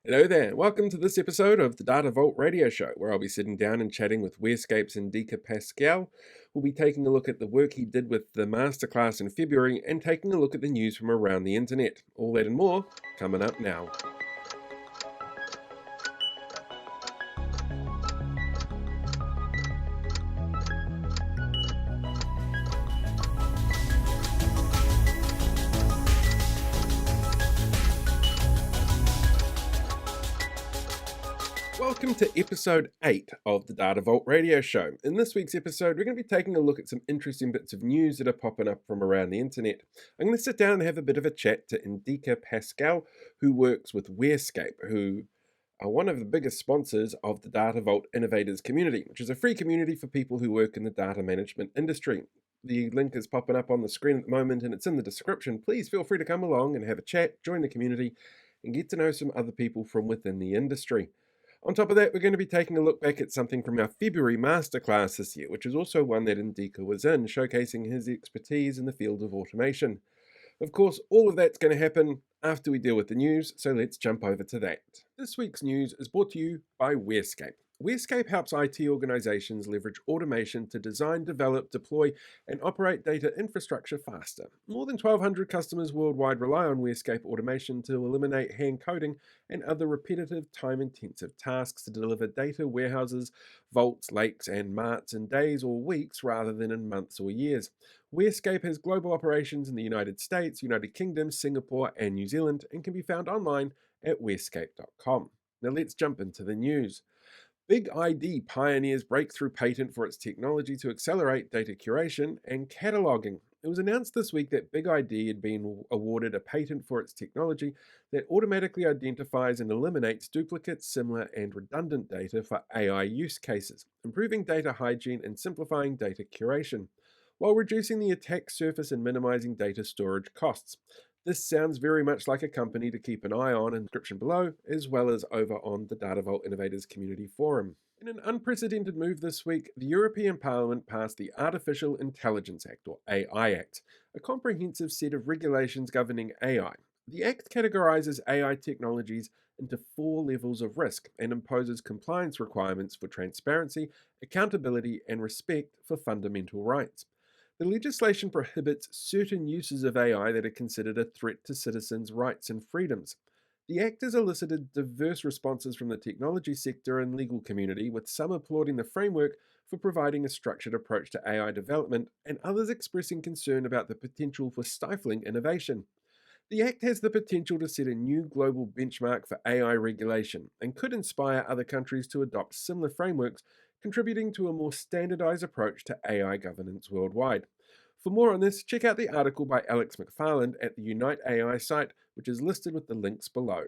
Hello there. Welcome to this episode of the Data Vault Radio Show, where I'll be sitting down and chatting with Wherescape's Endika Pascual. We'll be taking a look at the work he did with the masterclass in February and taking a look at the news from around the internet. All that and more coming up now. Welcome to episode 8 of the Data Vault Radio Show. In this week's episode, we're going to be taking a look at some interesting bits of news that are popping up from around the internet. I'm going to sit down and have a bit of a chat to Endika Pascual, who works with Wherescape, who are one of the biggest sponsors of the Data Vault Innovators community, which is a free community for people who work in the data management industry. The link is popping up on the screen at the moment and it's in the description. Please feel free to come along and have a chat, join the community, and get to know some other people from within the industry. On top of that, we're going to be taking a look back at something from our February masterclass this year, which is also one that Endika was in, showcasing his expertise in the field of automation. Of course, all of that's going to happen after we deal with the news, so let's jump over to that. This week's news is brought to you by Wherescape. Wherescape helps IT organizations leverage automation to design, develop, deploy, and operate data infrastructure faster. More than 1,200 customers worldwide rely on Wherescape automation to eliminate hand coding and other repetitive, time-intensive tasks to deliver data warehouses, vaults, lakes, and marts in days or weeks rather than in months or years. Wherescape has global operations in the United States, United Kingdom, Singapore, and New Zealand, and can be found online at wherescape.com. Now let's jump into the news. Big ID pioneers breakthrough patent for its technology to accelerate data curation and cataloging. It was announced this week that Big ID had been awarded a patent for its technology that automatically identifies and eliminates duplicate, similar, and redundant data for AI use cases, improving data hygiene and simplifying data curation, while reducing the attack surface and minimizing data storage costs. This sounds very much like a company to keep an eye on in the description below, as well as over on the Data Vault Innovators Community Forum. In an unprecedented move this week, the European Parliament passed the Artificial Intelligence Act, or AI Act, a comprehensive set of regulations governing AI. The Act categorizes AI technologies into 4 levels of risk and imposes compliance requirements for transparency, accountability, and respect for fundamental rights. The legislation prohibits certain uses of AI that are considered a threat to citizens' rights and freedoms. The Act has elicited diverse responses from the technology sector and legal community, with some applauding the framework for providing a structured approach to AI development, and others expressing concern about the potential for stifling innovation. The Act has the potential to set a new global benchmark for AI regulation and could inspire other countries to adopt similar frameworks, contributing to a more standardized approach to AI governance worldwide. For more on this, check out the article by Alex McFarland at the Unite AI site, which is listed with the links below.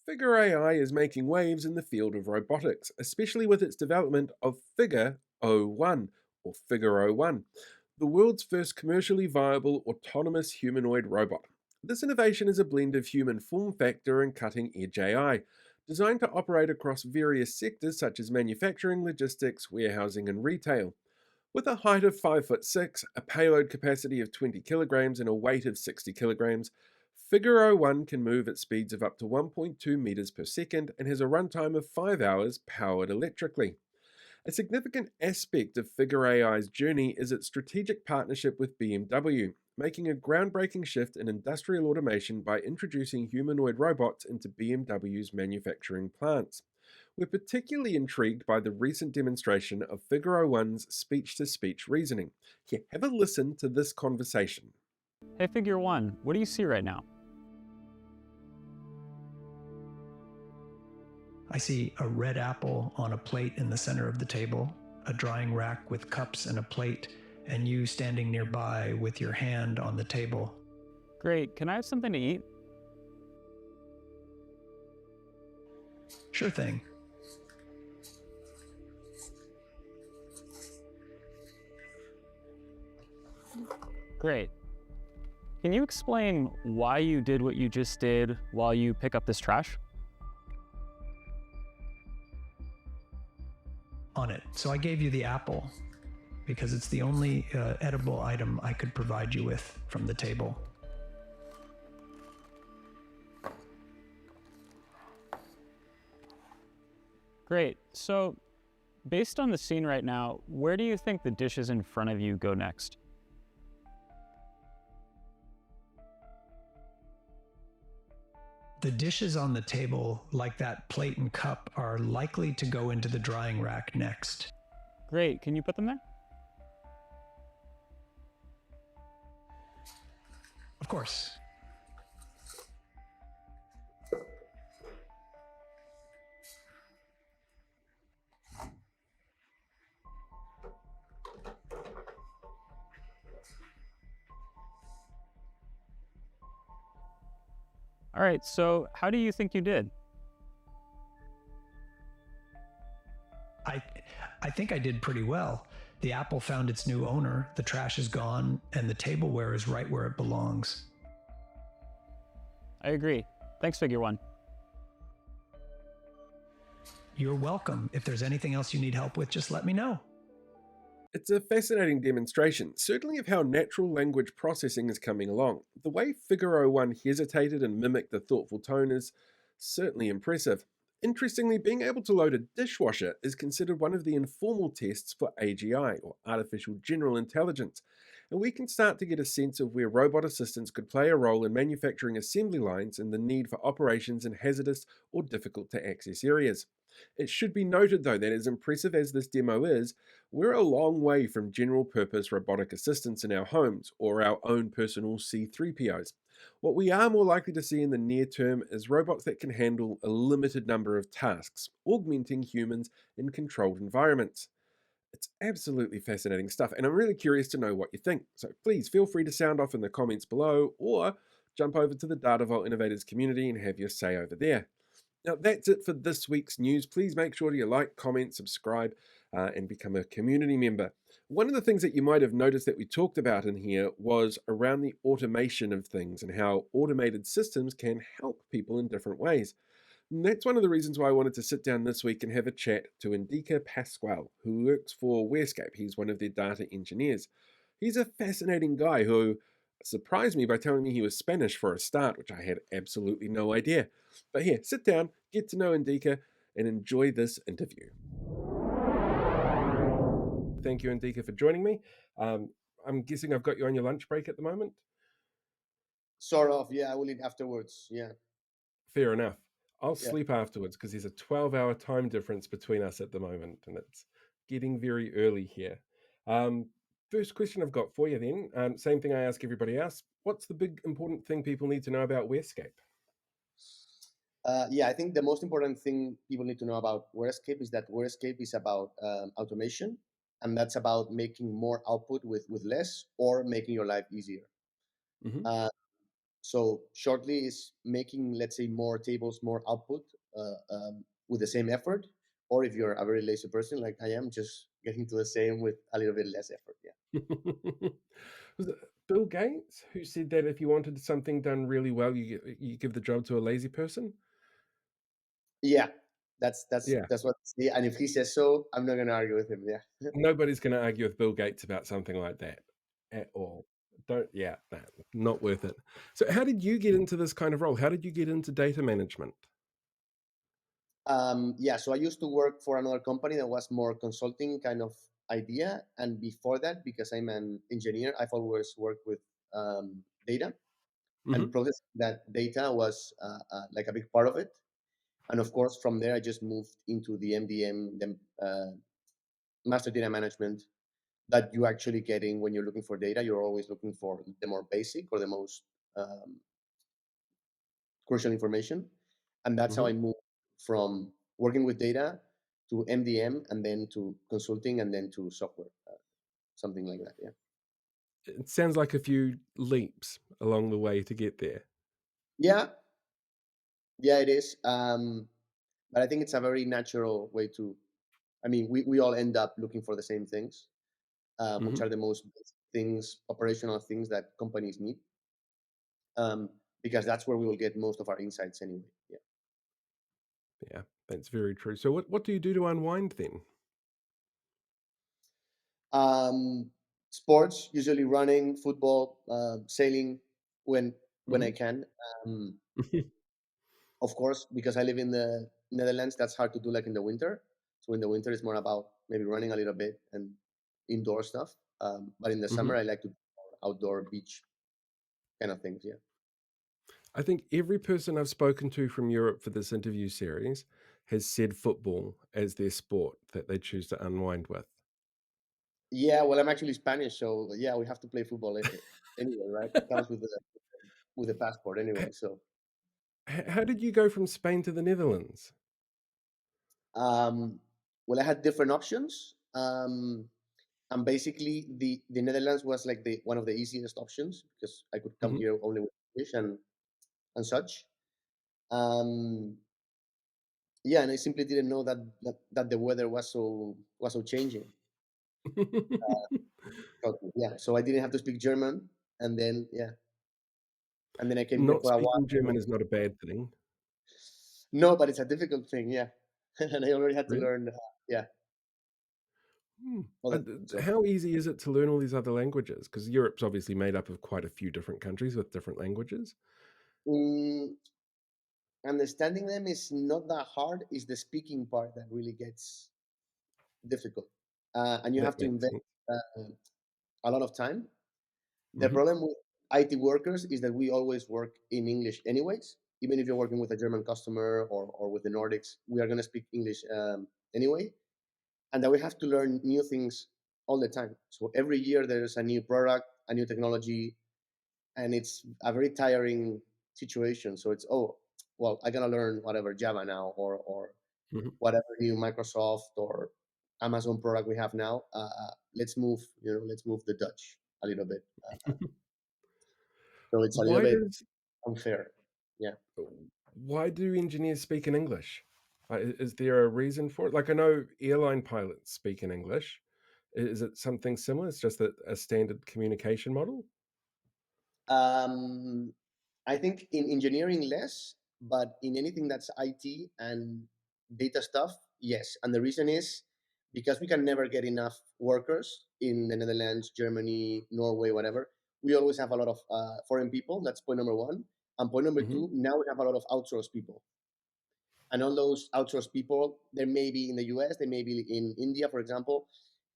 Figure AI is making waves in the field of robotics, especially with its development of Figure O1, or Figure O1, the world's first commercially viable autonomous humanoid robot. This innovation is a blend of human form factor and cutting edge AI, designed to operate across various sectors such as manufacturing, logistics, warehousing, and retail. With a height of 5'6", a payload capacity of 20 kilograms, and a weight of 60 kilograms, Figure 01 can move at speeds of up to 1.2 meters per second and has a runtime of 5 hours powered electrically. A significant aspect of Figure AI's journey is its strategic partnership with BMW, making a groundbreaking shift in industrial automation by introducing humanoid robots into BMW's manufacturing plants. We're particularly intrigued by the recent demonstration of Figure 01's speech-to-speech reasoning. Here, have a listen to this conversation. Hey Figure 1, what do you see right now? I see a red apple on a plate in the center of the table, a drying rack with cups and a plate, and you standing nearby with your hand on the table. Great, can I have something to eat? Sure thing. Great. Can you explain why you did what you just did while you pick up this trash? On it. So I gave you the apple because it's the only edible item I could provide you with from the table. Great. So, based on the scene right now, where do you think the dishes in front of you go next? The dishes on the table, like that plate and cup, are likely to go into the drying rack next. Great. Can you put them there? Of course. All right. So, how do you think you did? I, I think I did pretty well. The apple found its new owner, the trash is gone, and the tableware is right where it belongs. I agree. Thanks, Figure One. You're welcome. If there's anything else you need help with, just let me know. It's a fascinating demonstration, certainly of how natural language processing is coming along. The way Figaro 1 hesitated and mimicked the thoughtful tone is certainly impressive. Interestingly, being able to load a dishwasher is considered one of the informal tests for AGI, or Artificial General Intelligence, and we can start to get a sense of where robot assistants could play a role in manufacturing assembly lines and the need for operations in hazardous or difficult to access areas. It should be noted, though, that as impressive as this demo is, we're a long way from general purpose robotic assistants in our homes or our own personal C3POs. What we are more likely to see in the near term is robots that can handle a limited number of tasks, augmenting humans in controlled environments. It's absolutely fascinating stuff, and I'm really curious to know what you think. So please feel free to sound off in the comments below or jump over to the Data Vault Innovators community and have your say over there. Now, that's it for this week's news. Please make sure to like, comment, subscribe, and become a community member. One of the things that you might have noticed that we talked about in here was around the automation of things and how automated systems can help people in different ways. And that's one of the reasons why I wanted to sit down this week and have a chat to Endika Pascual, who works for Wherescape. He's one of their data engineers. He's a fascinating guy who surprised me by telling me he was Spanish for a start, which I had absolutely no idea. But here, sit down, get to know Endika, and enjoy this interview. Thank you, Endika, for joining me. I'm guessing I've got you on your lunch break at the moment. Sort of, yeah. I will eat afterwards. Yeah, Fair enough. I'll yeah. sleep afterwards because there's a 12-hour time difference between us at the moment, and it's getting very early here. Um, First question I've got for you then, same thing I ask everybody else. What's the big important thing people need to know about Wherescape? Yeah, I think the most important thing people need to know about Wherescape is that Wherescape is about automation, and that's about making more output with less or making your life easier. Hmm. Uh, so shortly is making, let's say, more tables, more output with the same effort, or if you're a very lazy person like I am, just getting to the same with a little bit less effort. Yeah. Was it Bill Gates who said that if you wanted something done really well, you give the job to a lazy person? Yeah, that's that's Yeah. that's what. Yeah, and if he says so, I'm not gonna argue with him. Yeah. Nobody's going to argue with Bill Gates about something like that at all. Don't, yeah, no, not worth it. So, how did you get into this kind of role? How did you get into data management? Yeah, so I used to work for another company that was more consulting kind of idea, and before that, because I'm an engineer, I've always worked with data, and Hmm. processing that data was like a big part of it. And of course, from there, I just moved into the MDM, the master data management that you're actually getting when you're looking for data. You're always looking for the more basic or the most um, crucial information. And that's how Hmm. I moved from working with data to MDM and then to consulting and then to software, something like that. Yeah. It sounds like a few leaps along the way to get there. Yeah. Yeah, it is. But I think it's a very natural way to, I mean, we all end up looking for the same things, which Hmm. are the most basic things, operational things that companies need, um, because that's where we will get most of our insights anyway. Yeah. Yeah, that's very true. So, what do you do to unwind then? Um, Sports, usually running, football, sailing when I Hmm. can. Um, of course, because I live in the Netherlands, that's hard to do like in the winter. So in the winter, it's more about maybe running a little bit and indoor stuff. But in the Hmm. summer, I like to do more outdoor beach kind of things. Yeah. I think every person I've spoken to from Europe for this interview series has said football as their sport that they choose to unwind with. Yeah. Well, I'm actually Spanish, so yeah, we have to play football anyway, right? It comes with the passport anyway. H- So, how did you go from Spain to the Netherlands? um, well, I had different options. And basically, the Netherlands was like the one of the easiest options because I could come Hmm. here only with English and such. Um, yeah, and I simply didn't know that the weather was so changing. Yeah, so I didn't have to speak German, and then yeah, and then I came here Not for a speaking while. German is not a bad thing, No, but it's a difficult thing, yeah, and I already had to really. learn, yeah, Hmm. other things. So, How easy is it to learn all these other languages? Because Europe's obviously made up of quite a few different countries with different languages. mm, understanding them is not that hard. Is the speaking part that really gets difficult, and you have That to makes invest sense. uh, a lot of time. The Hmm. problem with IT workers is that we always work in English anyways. Even if you're working with a German customer or with the Nordics, we are going to speak English anyway, and that we have to learn new things all the time. So every year there's a new product, a new technology, and it's a very tiring situation. So it's well, I gotta learn whatever Java now or Hmm. whatever new Microsoft or Amazon product we have now. Let's move the Dutch a little bit. So it's a little Why bit does unfair. Yeah. why do engineers speak in English? Is there a reason for it? Like I know airline pilots speak in English. Is it something similar? It's just a standard communication model. Um, I think in engineering less, but in anything that's IT and data stuff, yes. And the reason is because we can never get enough workers in the Netherlands, Germany, Norway, whatever. We always have a lot of foreign people. That's point number one. And point number Hmm. two, now we have a lot of outsourced people. And all those outsourced people, they may be in the US, they may be in India, for example.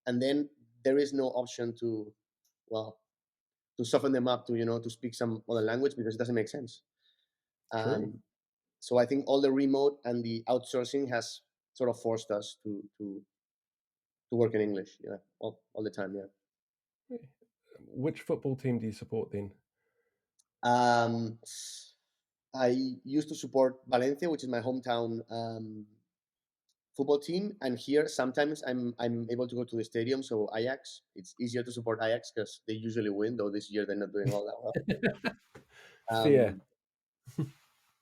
And then there is no option well, to soften them up to speak some other language because it doesn't make sense. True. Um, so I think all the remote and the outsourcing has sort of forced us to work in English. Yeah, all the time. Yeah. Which football team do you support then? Um, I used to support Valencia, which is my hometown football team, and here sometimes I'm able to go to the stadium. So Ajax, it's easier to support Ajax because they usually win, though this year they're not doing all that well. Fair, Um,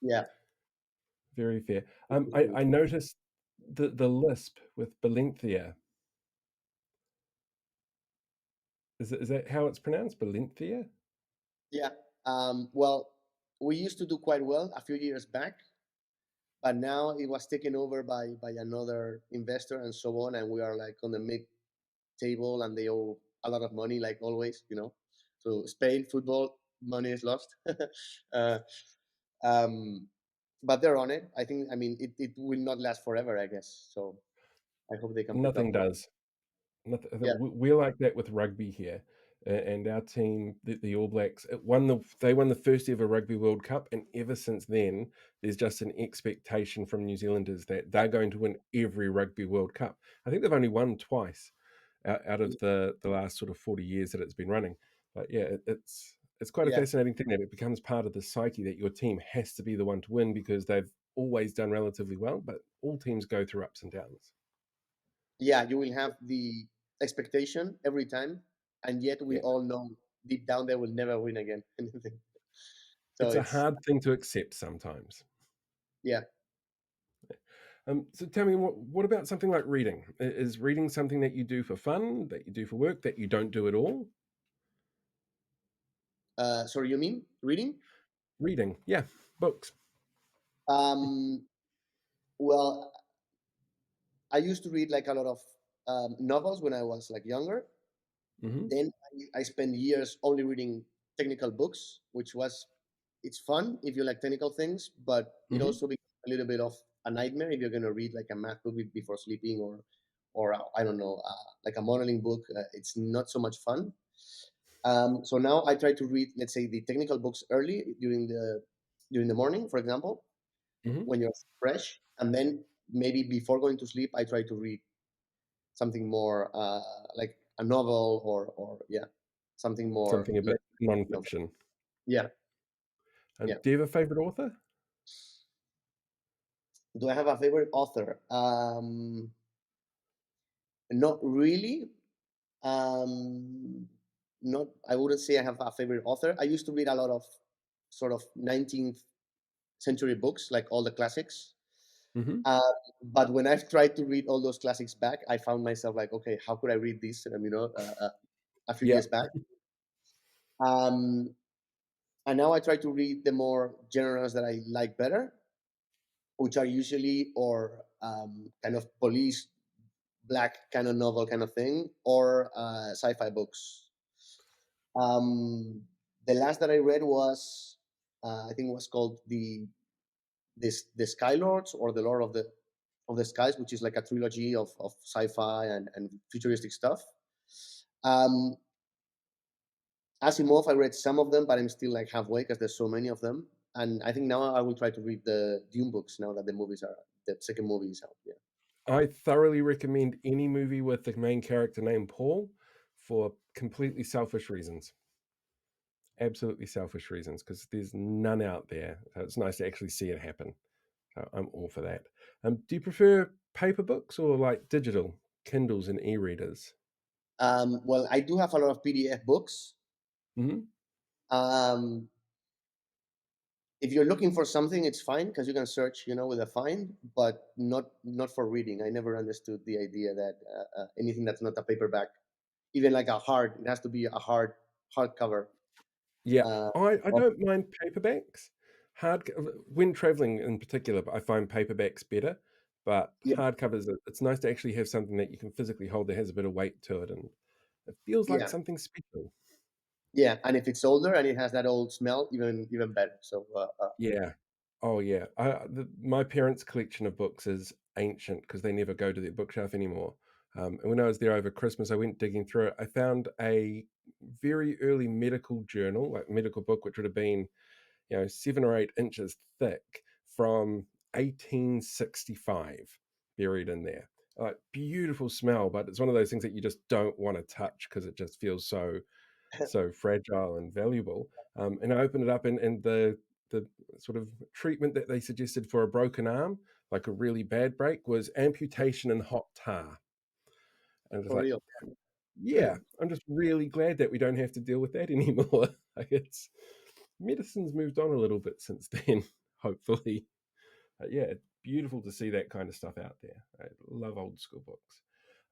yeah, very fair. I noticed the lisp with Valencia. Is that how it's pronounced? Valencia? yeah. Well, we used to do quite well a few years back, but now it was taken over by another investor and so on, and we are like on the mid table, and they owe a lot of money, like always. So Spain football money is lost. uh, um, but they're on it. I think. I mean, it will not last forever, I guess. So I hope they can pick up. Nothing does. Yeah, We're like that with rugby here, and our team, the All Blacks, they won the first ever Rugby World Cup, and ever since then, there's just an expectation from New Zealanders that they're going to win every Rugby World Cup. I think they've only won twice out of the last sort of 40 years that it's been running. But yeah, it's quite a yeah, fascinating thing that it becomes part of the psyche that your team has to be the one to win because they've always done relatively well, but all teams go through ups and downs. yeah. You will have the expectation every time, and yet we Yeah. all know deep down they will never win again. Anything. So It's a it's hard thing to accept sometimes. yeah. So tell me, what about something like reading? Is reading something that you do for fun, that you do for work, that you don't do at all? Sorry, you mean reading? Reading, yeah, books. Um, well, I used to read like a lot of novels when I was like younger. Hmm. Then I spent years only reading technical books, which was it's fun if you like technical things, but it Hmm. also becomes a little bit of a nightmare if you're going to read like a math book before sleeping, or I don't know, like a modeling book. It's not so much fun. So now I try to read, let's say, the technical books early during the morning, for example, Hmm. when you're fresh, and then maybe before going to sleep, I try to read something more like a novel, or yeah, something more Something a bit less novel. non-fiction. Yeah, yeah. And do you have a favorite author? Do I have a favorite author? Not really. Um, Not. I wouldn't say I have a favorite author. I used to read a lot of sort of 19th century books, like all the classics. Hmm. Uh, but when I've tried to read all those classics back, I found myself like, okay, how could I read this? A few Yeah. years back. Um, and now I try to read the more genres that I like better, which are usually or kind of police black kind of novel kind of thing, or sci-fi books. Um, the last that I read was, I think it was called the Sky Lords, or the Lord of the Skies, which is like a trilogy of sci-fi and futuristic stuff. Um, Asimov, I read some of them, but I'm still like halfway because there's so many of them. And I think now I will try to read the Dune books now that the second movie is out. Yeah. I thoroughly recommend any movie with the main character named Paul for completely selfish reasons. Absolutely selfish reasons, because there's none out there. So it's nice to actually see it happen. So I'm all for that. Do you prefer paper books or like digital Kindles and e-readers? Well, I do have a lot of PDF books. Hmm. Um, if you're looking for something, it's fine because you can search, with a find, but not for reading. I never understood the idea that anything that's not a paperback, even like it has to be a hardcover. Yeah, Uh, I of- don't mind paperbacks. When traveling in particular, I find paperbacks better. But yeah, hardcovers, it's nice to actually have something that you can physically hold that has a bit of weight to it, and it feels like yeah, something special. yeah. And if it's older and it has that old smell, even better. So Yeah. Oh, yeah. My parents' collection of books is ancient because they never go to their bookshelf anymore. And when I was there over Christmas, I went digging through it. I found a very early medical journal, like medical book, which would have been 7 or 8 inches thick from 1865 buried in there. Like beautiful smell, but it's one of those things that you just don't want to touch because it just feels so fragile and valuable. And I opened it up, and the sort of treatment that they suggested for a broken arm, like a really bad break, was amputation and hot tar. And it was for like, real. yeah, I'm just really glad that we don't have to deal with that anymore. Like it's medicine's moved on a little bit since then, hopefully. Yeah, it's beautiful to see that kind of stuff out there. I love old school books.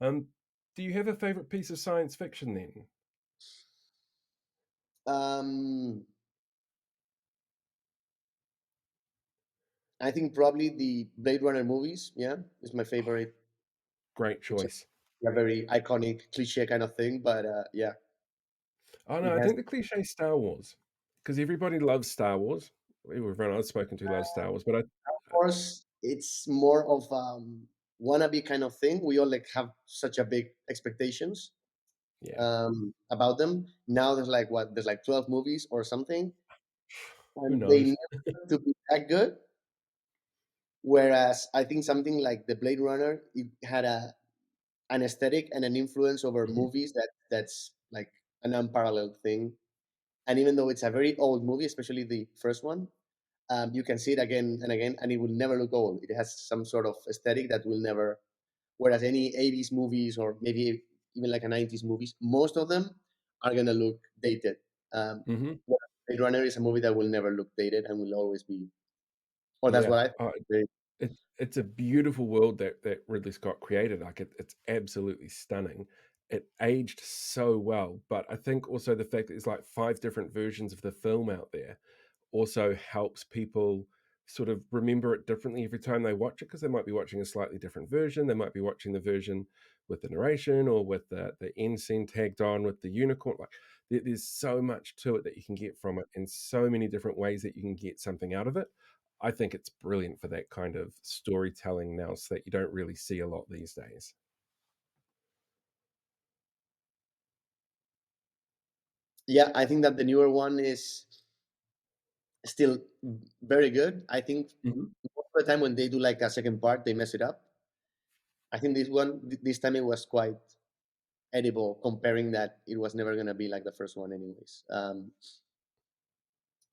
Um, do you have a favorite piece of science fiction then? Um, I think probably the Blade Runner movies. Yeah, is my favorite. Great It's choice. a very iconic cliche kind of thing, but yeah, Oh it no, I has. think the cliche Star Wars, because everybody loves Star Wars. Everyone I've spoken to loves Star Wars, but Of course, it's more of wannabe kind of thing. We all like have such a big expectations yeah, about them. Now there's like 12 movies or something, who and they knows? never to be that good. Whereas I think something like the Blade Runner, it had an aesthetic and an influence over Mhm. movies that's like an unparalleled thing. And even though it's a very old movie, especially the first one, you can see it again and again, and it will never look old. It has some sort of aesthetic that will never. Whereas any 80s movies, or maybe even like a 90s movies, most of them are gonna look dated. Mhm. Whereas Blade Runner is a movie that will never look dated and will always be, or that's Yeah, what I think. it's a beautiful world that Ridley Scott created. Like it's absolutely stunning. It aged so well, but I think also the fact that there's like 5 different versions of the film out there also helps people sort of remember it differently every time they watch it, because they might be watching a slightly different version. They might be watching the version with the narration or with the end scene tagged on with the unicorn. Like there's so much to it that you can get from it, and so many different ways that you can get something out of it. I think it's brilliant for that kind of storytelling now, so that you don't really see a lot these days. Yeah, I think that the newer one is still very good. I think Mhm. most of the time when they do like a second part, they mess it up. I think this one, this time it was quite edible, comparing that it was never gonna be like the first one, anyways.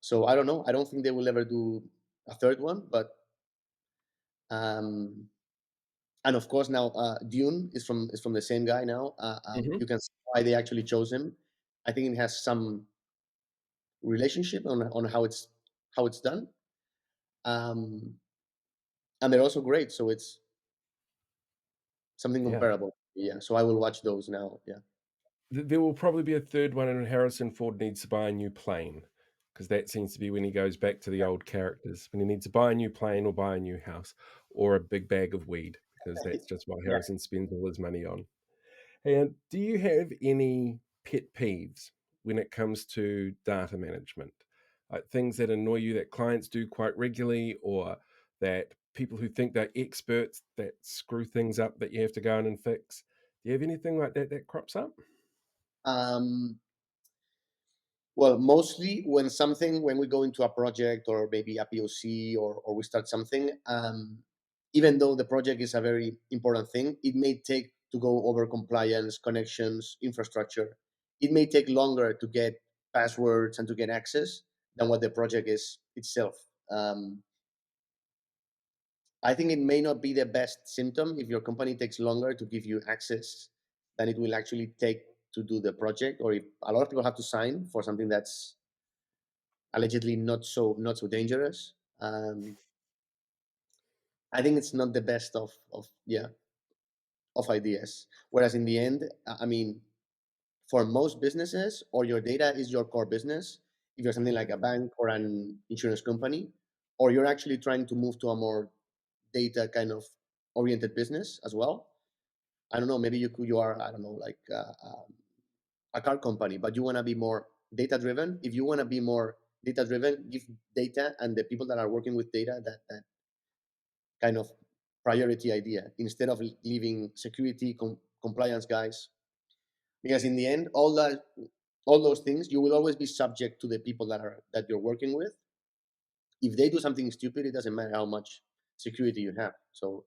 So I don't know. I don't think they will ever do a third one, but um, and of course now Dune is from the same guy now. Mhm. You can see why they actually chose him. I think it has some relationship on how it's done, um, and they're also great. So it's something Yeah. comparable. Yeah. So I will watch those now. Yeah. There will probably be a third one, and Harrison Ford needs to buy a new plane, because that seems to be when he goes back to the old characters, when he needs to buy a new plane or buy a new house or a big bag of weed, because that's just what Yeah. Harrison spends all his money on. And do you have any pet peeves when it comes to data management? Like things that annoy you that clients do quite regularly, or that people who think they're experts that screw things up that you have to go in and fix? Do you have anything like that that crops up? Um, Well, mostly when we go into a project or maybe a POC, or we start something, even though the project is a very important thing, it may take to go over compliance, connections, infrastructure. It may take longer to get passwords and to get access than what the project is itself. Um, I think it may not be the best symptom if your company takes longer to give you access than it will actually take to do the project, or if a lot of people have to sign for something that's allegedly not so dangerous. I think it's not the best of ideas. Whereas in the end, I mean, for most businesses, or your data is your core business. If you're something like a bank or an insurance company, or you're actually trying to move to a more data kind of oriented business as well. I don't know. Maybe you are, I don't know, like a car company, but you want to be more data driven. If you want to be more data driven, give data and the people that are working with data that kind of priority idea, instead of leaving security compliance guys, because in the end all those things, you will always be subject to the people that you're working with. If they do something stupid, it doesn't matter how much security you have. So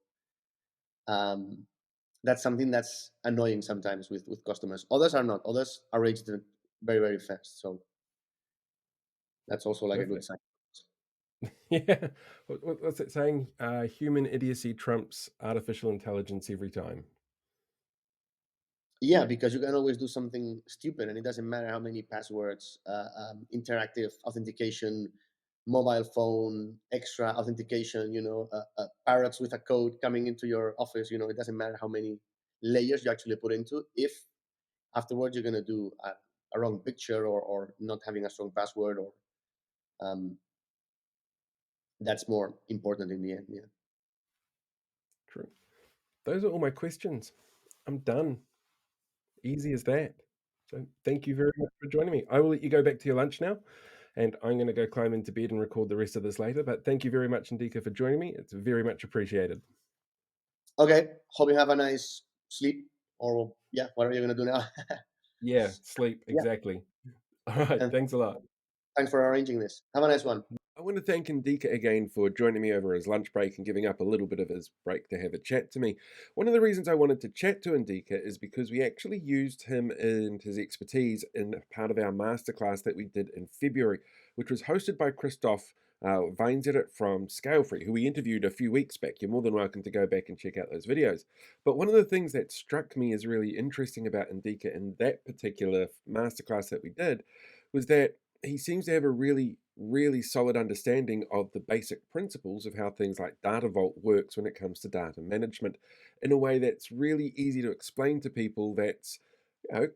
um, that's something that's annoying sometimes with customers. Others are not. Others are raised very very fast. So that's also like a good Perfect. sign. Yeah. What's it saying? Human idiocy trumps artificial intelligence every time. Yeah, because you can always do something stupid, and it doesn't matter how many passwords, interactive authentication, mobile phone, extra authentication. Parrots with a code coming into your office. It doesn't matter how many layers you actually put into. If afterwards you're gonna do a wrong picture, or not having a strong password, or um, that's more important in the end. Yeah. True. Those are all my questions. I'm done. Easy as that. So thank you very much for joining me. I will let you go back to your lunch now, and I'm going to go climb into bed and record the rest of this later. But thank you very much, Indika, for joining me. It's very much appreciated. Okay. Hope you have a nice sleep, or yeah, whatever you're gonna do now. Yeah, sleep, Yeah. exactly. All right. And Thanks a lot. thanks for arranging this. Have a nice one. I want to thank Endika again for joining me over his lunch break and giving up a little bit of his break to have a chat to me. One of the reasons I wanted to chat to Endika is because we actually used him and his expertise in part of our masterclass that we did in February, which was hosted by Christoph Weinzeret from Scalefree, who we interviewed a few weeks back. You're more than welcome to go back and check out those videos. But one of the things that struck me as really interesting about Endika in that particular masterclass that we did was that he seems to have a really, really solid understanding of the basic principles of how things like Data Vault works when it comes to data management in a way that's really easy to explain to people, that's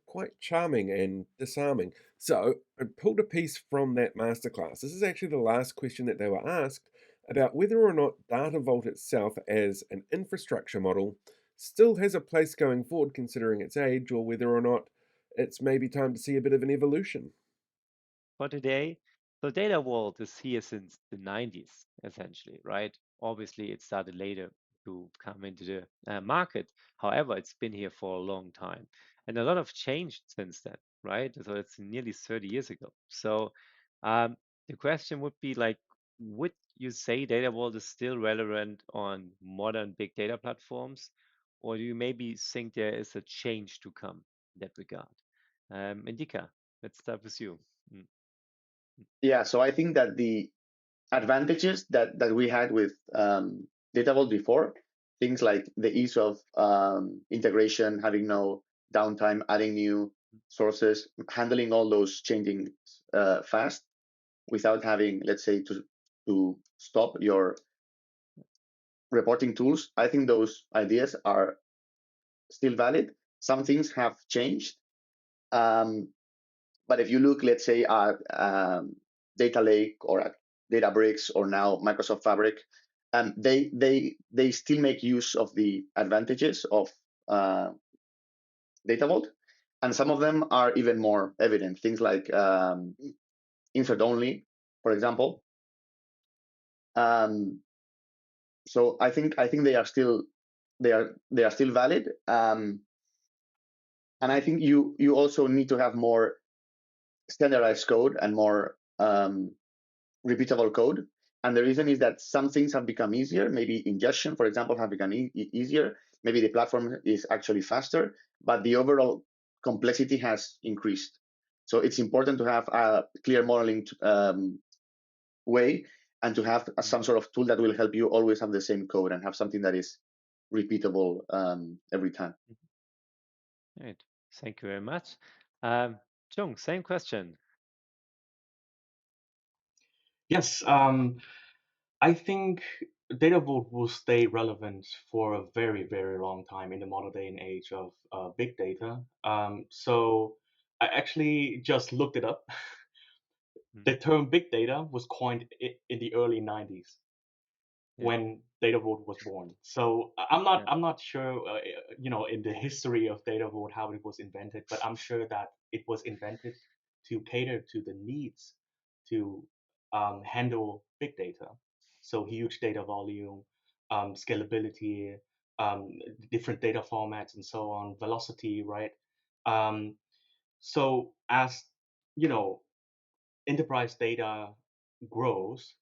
quite charming and disarming. So I pulled a piece from that masterclass. This is actually the last question that they were asked about whether or not Data Vault itself as an infrastructure model still has a place going forward considering its age, or whether or not it's maybe time to see a bit of an evolution. For today, So data vault is here since the 90s, essentially, right? Obviously, it started later to come into the market. However, it's been here for a long time. And a lot of changed since then, right? So it's nearly 30 years ago. So um, the question would be like, would you say data vault is still relevant on modern big data platforms? Or do you maybe think there is a change to come in that regard? Indika, let's start with you. Mm, Yeah, so I think that the advantages that we had with Data Vault before, things like the ease of integration, having no downtime, adding new sources, handling all those changing fast without having, let's say, to stop your reporting tools. I think those ideas are still valid. Some things have changed. Um, But if you look, let's say, at Data Lake or at Databricks or now Microsoft Fabric, they still make use of the advantages of Data Vault, and some of them are even more evident. Things like insert only, for example. Um, so I think they are still valid, and I think you also need to have more standardized code and more repeatable code. And the reason is that some things have become easier. Maybe ingestion, for example, have become easier. Maybe the platform is actually faster, but the overall complexity has increased. So it's important to have a clear modeling way and to have some sort of tool that will help you always have the same code and have something that is repeatable every time. Right. Thank you very much. Jung, same question. Yes, I think data vault will stay relevant for a very, very long time in the modern day and age of big data. So I actually just looked it up. Mm, The term big data was coined in the early 90s yeah, when data vault was born. So yeah. I'm not sure, in the history of data vault how it was invented, but I'm sure that it was invented to cater to the needs to handle big data. So huge data volume, scalability, um, different data formats, and so on, velocity, right? Um, so as you know, enterprise data grows,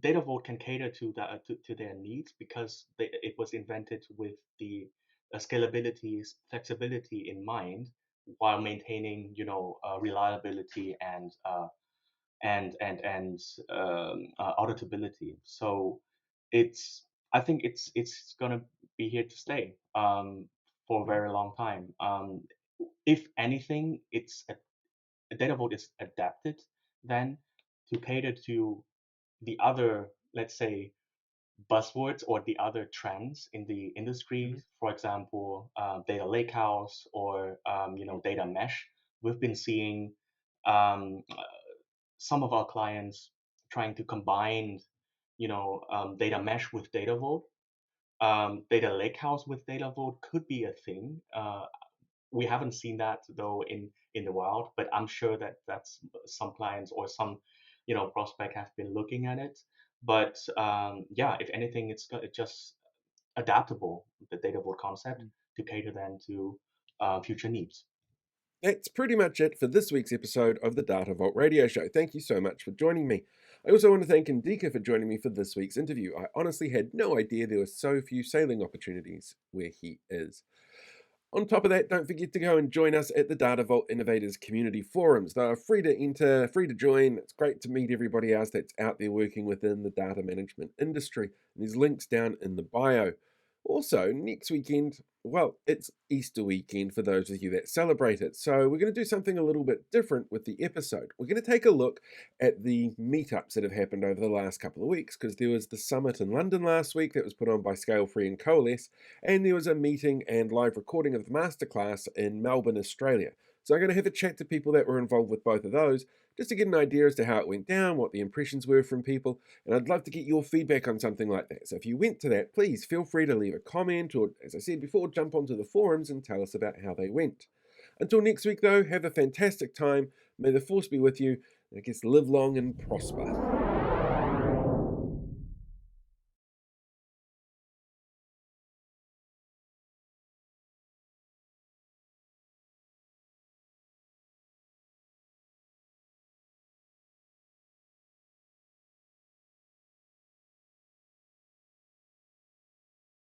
data vault can cater to that to their needs because it was invented with the scalability, flexibility in mind, while maintaining reliability and auditability. So it's I think it's gonna be here to stay for a Mm, very long time. If anything, data vault is adapted then to cater to the other, let's say, buzzwords or the other trends in the industry. mhm, For example, data lakehouse or data mesh. We've been seeing um, some of our clients trying to combine, data mesh with data vault. Data lakehouse with data vault could be a thing. We haven't seen that though in the wild, but I'm sure that that's some clients or some prospect have been looking at it. But yeah, if anything, it's just adaptable, the data vault concept, mm, to cater then to future needs. That's pretty much it for this week's episode of the Data Vault Radio Show. Thank you so much for joining me. I also want to thank Endika for joining me for this week's interview. I honestly had no idea there were so few sailing opportunities where he is. On top of that, don't forget to go and join us at the Data Vault Innovators Community Forums. They are free to enter, free to join. It's great to meet everybody else that's out there working within the data management industry. And there's links down in the bio. Also, next weekend, well, it's Easter weekend for those of you that celebrate it. So, we're going to do something a little bit different with the episode. We're going to take a look at the meetups that have happened over the last couple of weeks, because there was the summit in London last week that was put on by Scale Free and Coalesce, and there was a meeting and live recording of the masterclass in Melbourne, Australia. So, I'm going to have a chat to people that were involved with both of those, just to get an idea as to how it went down, what the impressions were from people, and I'd love to get your feedback on something like that. So if you went to that, please feel free to leave a comment or, as I said before, jump onto the forums and tell us about how they went. Until next week, though, have a fantastic time. May the force be with you, I guess live long and prosper.